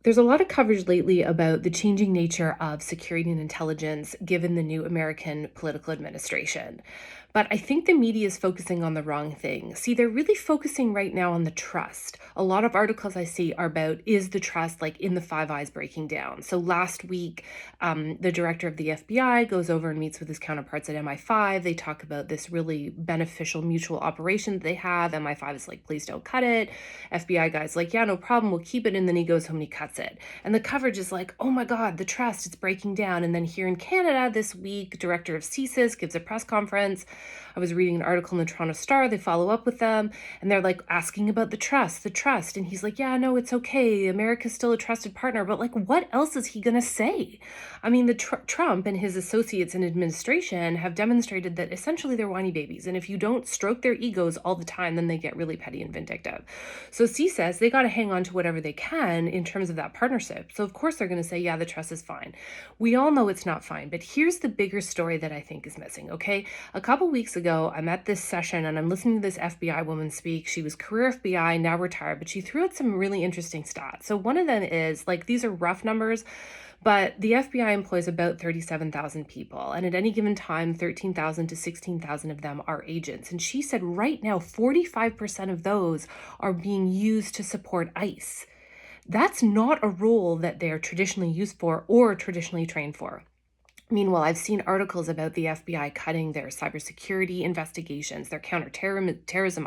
There's a lot of coverage lately about the changing nature of security and intelligence given the new American political administration. But I think the media is focusing on the wrong thing. See, they're really focusing right now on the trust. A lot of articles I see are about is the trust like in the Five Eyes breaking down. So last week, the director of the FBI goes over and meets with his counterparts at MI5. They talk about this really beneficial mutual operation that they have. MI5 is like, please don't cut it. FBI guy's like, yeah, no problem, we'll keep it. And then he goes home and he cuts it. And the coverage is like, oh my God, the trust, it's breaking down. And then here in Canada this week, director of CSIS gives a press conference. I was reading an article in the Toronto Star. They follow up with them and they're like asking about the trust, the trust. And he's like, yeah, no, it's okay. America's still a trusted partner. But like, what else is he going to say? I mean, Trump and his associates in administration have demonstrated that essentially they're whiny babies. And if you don't stroke their egos all the time, then they get really petty and vindictive. So C says they got to hang on to whatever they can in terms of that partnership. So of course they're going to say, yeah, the trust is fine. We all know it's not fine, but here's the bigger story that I think is missing. Okay. A couple weeks ago, I'm at this session and I'm listening to this FBI woman speak. She was career FBI, now retired, but she threw out some really interesting stats. So one of them is like, these are rough numbers, but the FBI employs about 37,000 people, and at any given time, 13,000 to 16,000 of them are agents. And she said right now, 45% of those are being used to support ICE. That's not a role that they're traditionally used for or traditionally trained for. Meanwhile, I've seen articles about the FBI cutting their cybersecurity investigations, their counterterrorism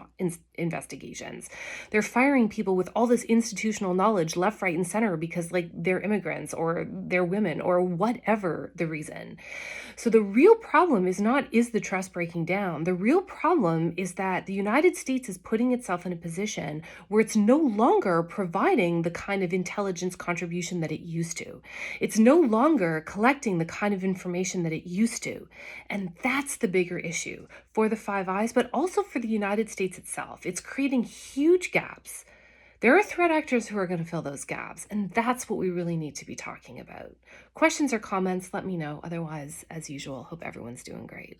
investigations. They're firing people with all this institutional knowledge left, right, and center because, like, they're immigrants or they're women or whatever the reason. So the real problem is not, is the trust breaking down? The real problem is that the United States is putting itself in a position where it's no longer providing the kind of intelligence contribution that it used to. It's no longer collecting the kind of information that it used to. And that's the bigger issue for the Five Eyes, but also for the United States itself. It's creating huge gaps. There are threat actors who are going to fill those gaps, and that's what we really need to be talking about. Questions or comments, let me know. Otherwise, as usual, hope everyone's doing great.